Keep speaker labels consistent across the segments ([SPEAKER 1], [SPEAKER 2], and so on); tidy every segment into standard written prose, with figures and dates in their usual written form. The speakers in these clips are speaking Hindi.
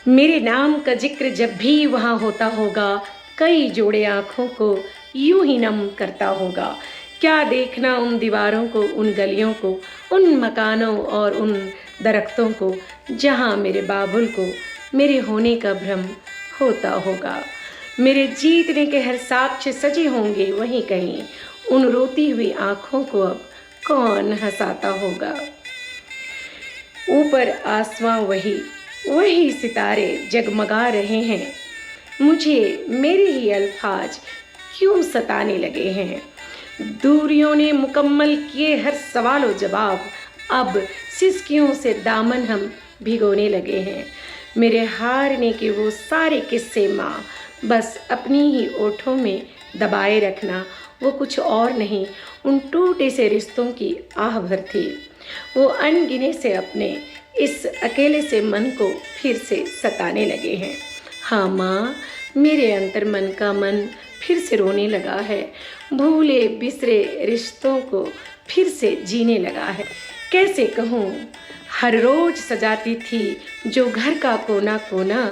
[SPEAKER 1] मेरे नाम का जिक्र जब भी वहाँ होता होगा, कई जोड़े आँखों को यूं ही नम करता होगा। क्या देखना उन दीवारों को, उन गलियों को, उन मकानों और उन दरख्तों को, जहाँ मेरे बाबुल को मेरे होने का भ्रम होता होगा। मेरे जीतने के हर साक्ष्य सजे होंगे वहीं कहीं, उन रोती हुई आँखों को अब कौन हंसाता होगा। ऊपर आसमां वही सितारे जगमगा रहे हैं। मुझे मेरे ही अल्फाज क्यों सताने लगे हैं। दूरियों ने मुकम्मल किए हर सवालो जवाब, अब सिसकियों से दामन हम भिगोने लगे हैं। मेरे हारने के वो सारे किस्से माँ, बस अपनी ही ओठों में दबाए रखना, वो कुछ और नहीं, उन टूटे से रिश्तों की आह भर थी। वो अनगिने से अपने इस अकेले से मन को फिर से सताने लगे हैं। हाँ माँ, मेरे अंतर मन का मन फिर से रोने लगा है, भूले बिसरे रिश्तों को फिर से जीने लगा है। कैसे कहूँ, हर रोज सजाती थी जो घर का कोना कोना,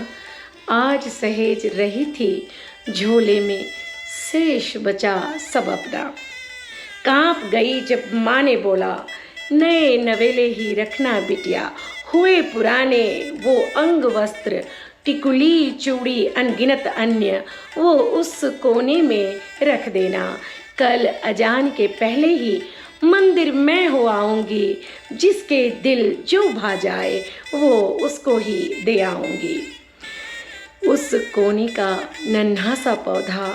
[SPEAKER 1] आज सहेज रही थी झोले में शेष बचा सब अपना। कांप गई जब माँ ने बोला, नए नवेले ही रखना बिटिया, हुए पुराने वो अंग वस्त्र, टिकुली चूड़ी अनगिनत अन्य, वो उस कोने में रख देना। कल अजान के पहले ही मंदिर मैं हो आऊँगी, जिसके दिल जो भा जाए वो उसको ही दे आऊँगी। उस कोने का नन्हा सा पौधा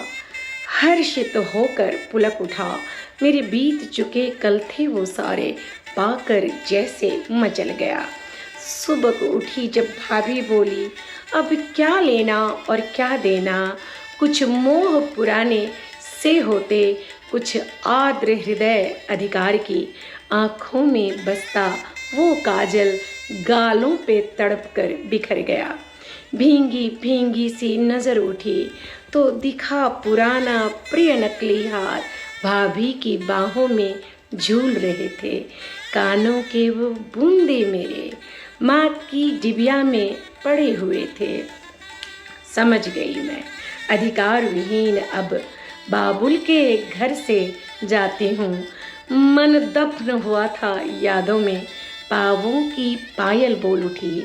[SPEAKER 1] हर्षित होकर पुलक उठा। मेरे बीत चुके कल थे वो सारे, पाकर जैसे मचल गया। सुबह उठी जब भाभी बोली, अब क्या लेना और क्या देना, कुछ मोह पुराने से होते, कुछ आर्द्र हृदय अधिकार की। आँखों में बसता वो काजल गालों पे तड़प कर बिखर गया। भींगी भींगी सी नज़र उठी तो दिखा पुराना प्रिय नकली हार, भाभी की बाहों में झूल रहे थे। कानों के वो बूंदे मेरे माँ की डिबिया में पड़े हुए थे। समझ गई मैं, अधिकार विहीन अब बाबुल के घर से जाती हूँ। मन दफन हुआ था यादों में, पावों की पायल बोल उठी।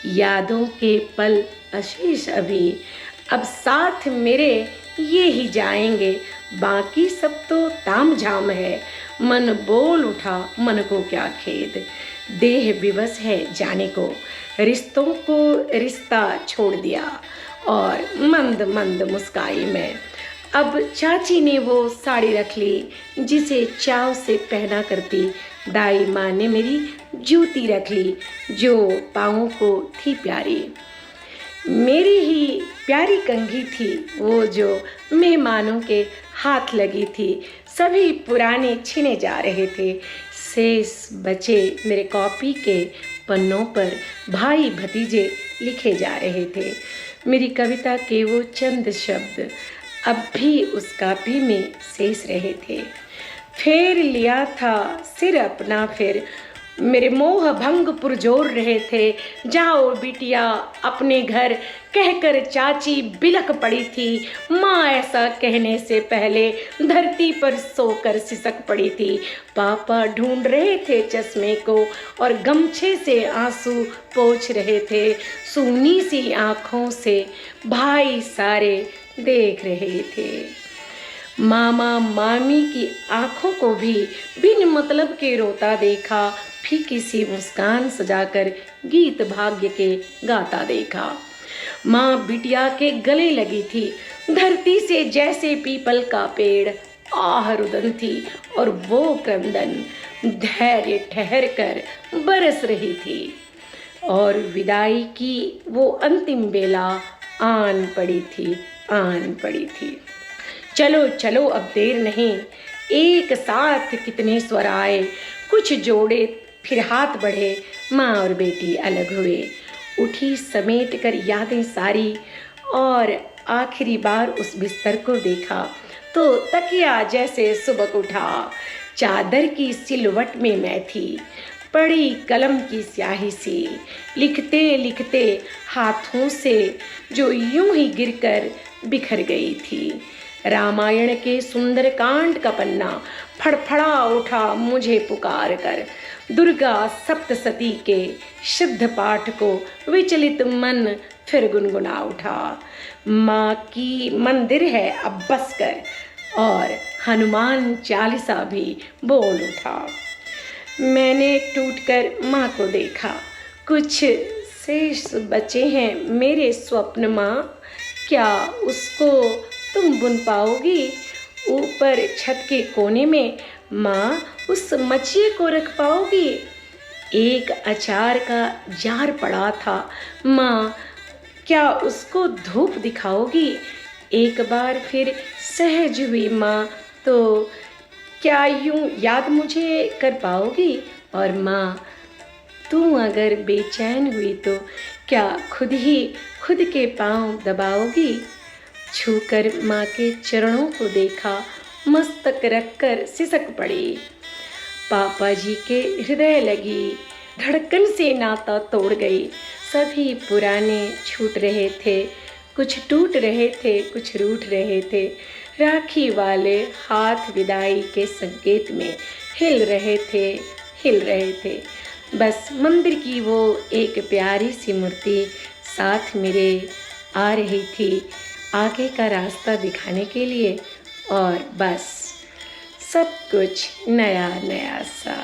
[SPEAKER 1] यादों के पल अशेष अभी, अब साथ मेरे ये ही जाएंगे, बाकी सब तो ताम झाम है। मन बोल उठा, मन को क्या खेद, देह विवश है जाने को। रिश्तों को रिश्ता छोड़ दिया और मंद मंद मुस्काई मैं। अब चाची ने वो साड़ी रख ली जिसे चाव से पहना करती। दाई माँ ने मेरी जूती रख ली जो पाँवों को थी प्यारी। मेरी ही प्यारी कंघी थी वो जो मेहमानों के हाथ लगी थी। सभी पुराने छिने जा रहे थे। शेष बचे मेरे कॉपी के पन्नों पर भाई भतीजे लिखे जा रहे थे। मेरी कविता के वो चंद शब्द अब भी उस कॉपी में शेष रहे थे। फेर लिया था सिर अपना फिर, मेरे मोह भंग पुरजोर रहे थे। जाओ बिटिया अपने घर कहकर चाची बिलख पड़ी थी। माँ ऐसा कहने से पहले धरती पर सोकर सिसक पड़ी थी। पापा ढूंढ रहे थे चश्मे को और गमछे से आंसू पोंछ रहे थे। सूनी सी आँखों से भाई सारे देख रहे थे। मामा मामी की आंखों को भी बिन मतलब के रोता देखा। फीकी सी मुस्कान सजाकर गीत भाग्य के गाता देखा। माँ बिटिया के गले लगी थी, धरती से जैसे पीपल का पेड़ आह रुदन थी और वो क्रंदन धैर्य ठहर कर बरस रही थी। और विदाई की वो अंतिम बेला आन पड़ी थी। चलो चलो अब देर नहीं, एक साथ कितने स्वर आए, कुछ जोड़े फिर हाथ बढ़े, माँ और बेटी अलग हुए। उठी समेट कर यादें सारी और आखिरी बार उस बिस्तर को देखा तो तकिया जैसे सुबक उठा। चादर की सिलवट में मैं थी, पड़ी कलम की स्याही सी, लिखते लिखते हाथों से जो यूं ही गिरकर बिखर गई थी। रामायण के सुंदर कांड का पन्ना फड़फड़ा उठा मुझे पुकार कर। दुर्गा सप्तशती के शुद्ध पाठ को विचलित मन फिर गुनगुना उठा। माँ की मंदिर है अब बस कर, और हनुमान चालीसा भी बोल उठा। मैंने टूटकर माँ को देखा, कुछ शेष बचे हैं मेरे स्वप्न माँ, क्या उसको तुम बुन पाओगी? ऊपर छत के कोने में माँ उस मचिए को रख पाओगी? एक अचार का जार पड़ा था माँ, क्या उसको धूप दिखाओगी? एक बार फिर सहज हुई माँ, तो क्या यूं याद मुझे कर पाओगी? और माँ, तू अगर बेचैन हुई तो क्या खुद ही खुद के पांव दबाओगी? छूकर माँ के चरणों को देखा, मस्तक रखकर सिसक पड़ी। पापा जी के हृदय लगी धड़कन से नाता तोड़ गई। सभी पुराने छूट रहे थे, कुछ टूट रहे थे, कुछ रूठ रहे थे। राखी वाले हाथ विदाई के संकेत में हिल रहे थे। बस मंदिर की वो एक प्यारी सी मूर्ति साथ मेरे आ रही थी, आगे का रास्ता दिखाने के लिए। और बस सब कुछ नया नया सा।